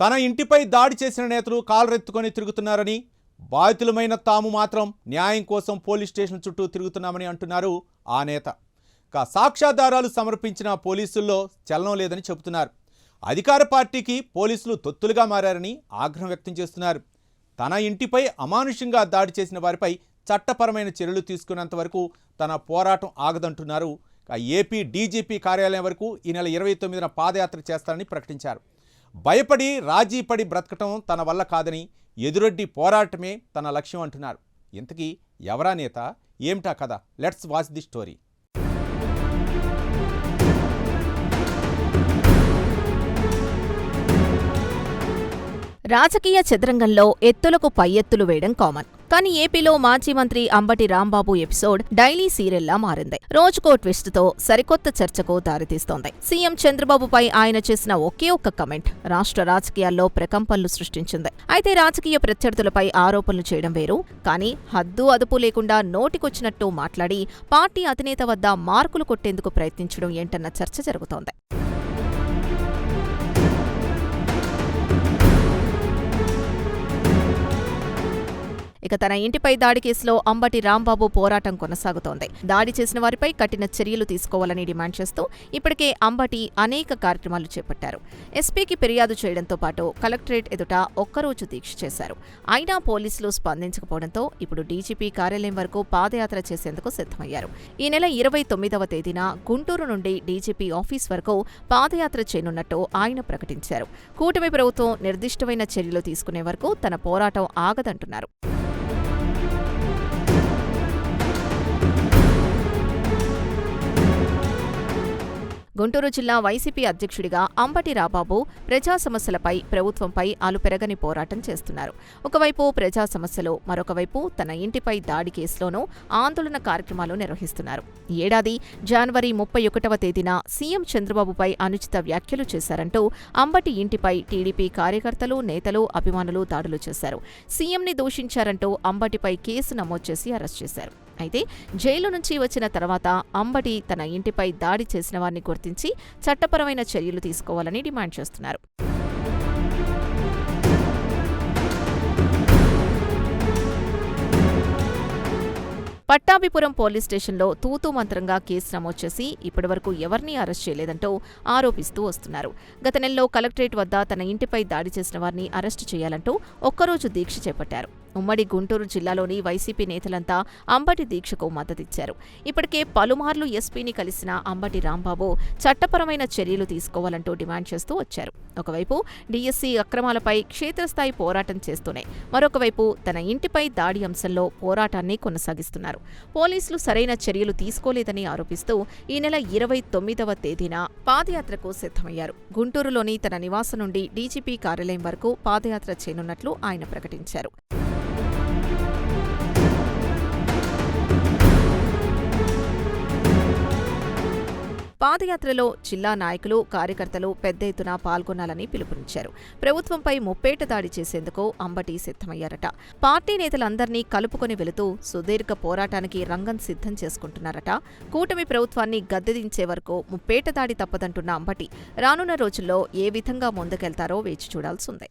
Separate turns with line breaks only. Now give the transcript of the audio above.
తన ఇంటిపై దాడి చేసిన నేతలు కాలరెత్తుకొని తిరుగుతున్నారని, బాధితులమైన తాము మాత్రం న్యాయం కోసం పోలీస్ స్టేషన్ చుట్టూ తిరుగుతున్నామని అంటున్నారు ఆ నేత. సాక్ష్యాధారాలు సమర్పించిన పోలీసుల్లో చలనం లేదని చెబుతున్నారు. అధికార పార్టీకి పోలీసులు తొత్తులుగా మారారని ఆగ్రహం వ్యక్తం చేస్తున్నారు. తన ఇంటిపై అమానుషంగా దాడి చేసిన వారిపై చట్టపరమైన చర్యలు తీసుకున్నంత వరకు తన పోరాటం ఆగదంటున్నారు. ఏపీ డీజీపీ కార్యాలయం వరకు ఈ నెల 29న పాదయాత్ర చేస్తారని ప్రకటించారు. భయపడి రాజీపడి బ్రతకటం తన వల్ల కాదని, ఎదురొడ్డి పోరాటమే తన లక్ష్యం అంటున్నారు. ఇంతకీ ఎవరా నేత, ఏమిటా కథ? Let's watch the story.
రాజకీయ చదరంగంలో ఎత్తులకు పై ఎత్తులు వేయడం కామన్. కానీ ఏపీలో మాజీ మంత్రి అంబటి రాంబాబు ఎపిసోడ్ డైలీ సీరియల్లా మారింది. రోజుకో ట్విస్ట్తో సరికొత్త చర్చకు దారితీస్తోంది. సీఎం చంద్రబాబుపై ఆయన చేసిన ఒకే ఒక్క కమెంట్ రాష్ట్ర రాజకీయాల్లో ప్రకంపనలు సృష్టించింది. అయితే రాజకీయ ప్రత్యర్థులపై ఆరోపణలు చేయడం వేరు, కానీ హద్దు అదుపు లేకుండా నోటికొచ్చినట్టు మాట్లాడి పార్టీ అధినేత వద్ద మార్కులు కొట్టేందుకు ప్రయత్నించడం ఏంటన్న చర్చ జరుగుతోంది. ఇక తన ఇంటిపై దాడి కేసులో అంబటి రాంబాబు పోరాటం కొనసాగుతోంది. దాడి చేసిన వారిపై కఠిన చర్యలు తీసుకోవాలని డిమాండ్ చేస్తూ ఇప్పటికే అంబటి అనేక కార్యక్రమాలు చేపట్టారు. ఎస్పీకి ఫిర్యాదు చేయడంతో పాటు కలెక్టరేట్ ఎదుట ఒక్కరోజు దీక్ష చేశారు. అయినా పోలీసులు స్పందించకపోవడంతో ఇప్పుడు డీజీపీ కార్యాలయం వరకు పాదయాత్ర చేసేందుకు సిద్ధమయ్యారు. ఈ నెల 29వ తేదీన గుంటూరు నుండి డీజీపీ ఆఫీస్ వరకు పాదయాత్ర చేయనున్నట్టు ఆయన ప్రకటించారు. కూటమి ప్రభుత్వం నిర్దిష్టమైన చర్యలు తీసుకునే వరకు తన పోరాటం ఆగదంటున్నారు. గుంటూరు జిల్లా వైసీపీ అధ్యక్షుడిగా అంబటి రాంబాబు ప్రజా సమస్యలపై ప్రభుత్వంపై అలుపెరగని పోరాటం చేస్తున్నారు. ఒకవైపు ప్రజా సమస్యలు, మరొకవైపు తన ఇంటిపై దాడి కేసులోనూ ఆందోళన కార్యక్రమాలు నిర్వహిస్తున్నారు. ఈ ఏడాది జనవరి 31వ తేదీన సీఎం చంద్రబాబుపై అనుచిత వ్యాఖ్యలు చేశారంటూ అంబటి ఇంటిపై టీడీపీ కార్యకర్తలు, నేతలు, అభిమానులు దాడులు చేశారు. సీఎంని దూషించారంటూ అంబటిపై కేసు నమోదు చేసి అరెస్ట్ చేశారు. అయితే జైలు నుంచి వచ్చిన తర్వాత అంబటి తన ఇంటిపై దాడి చేసిన వారిని గుర్తించి చట్టపరమైన చర్యలు తీసుకోవాలని డిమాండ్ చేస్తున్నారు. పట్టాభిపురం పోలీస్ స్టేషన్లో తూతూ మంత్రంగా కేసు నమోదు చేసి ఇప్పటివరకు ఎవరినీ అరెస్ట్ చేయలేదంటూ ఆరోపిస్తూ వస్తున్నారు. గత నెలలో కలెక్టరేట్ వద్ద తన ఇంటిపై దాడి చేసిన వారిని అరెస్టు చేయాలంటూ ఒక్కరోజు దీక్ష చేపట్టారు. ఉమ్మడి గుంటూరు జిల్లాలోని వైసీపీ నేతలంతా అంబటి దీక్షకు మద్దతిచ్చారు. ఇప్పటికే పలుమార్లు ఎస్పీని కలిసిన అంబటి రాంబాబు చట్టపరమైన చర్యలు తీసుకోవాలంటూ డిమాండ్ చేస్తూ వచ్చారు. ఒకవైపు డీఎస్సీ అక్రమాలపై క్షేత్రస్థాయి పోరాటం చేస్తూనే మరొకవైపు తన ఇంటిపై దాడి అంశంలో పోరాటాన్ని కొనసాగిస్తున్నారు. పోలీసులు సరైన చర్యలు తీసుకోలేదని ఆరోపిస్తూ ఈ నెల 29వ తేదీన పాదయాత్రకు సిద్ధమయ్యారు. గుంటూరులోని తన నివాసం నుండి డీజీపీ కార్యాలయం వరకు పాదయాత్ర చేయనున్నట్లు ఆయన ప్రకటించారు. పాదయాత్రలో జిల్లా నాయకులు, కార్యకర్తలు పెద్ద ఎత్తున పాల్గొనాలని పిలుపునిచ్చారు. ప్రభుత్వంపై ముప్పేట దాడి చేసేందుకు అంబటి సిద్ధమయ్యారట. పార్టీ నేతలందర్నీ కలుపుకొని వెళుతూ సుదీర్ఘ పోరాటానికి రంగం సిద్ధం చేసుకుంటున్నారట. కూటమి ప్రభుత్వాన్ని గద్దెదించే వరకు ముప్పేట దాడి తప్పదంటున్న అంబటి రానున్న రోజుల్లో ఏ విధంగా ముందుకెళ్తారో వేచి చూడాల్సిందే.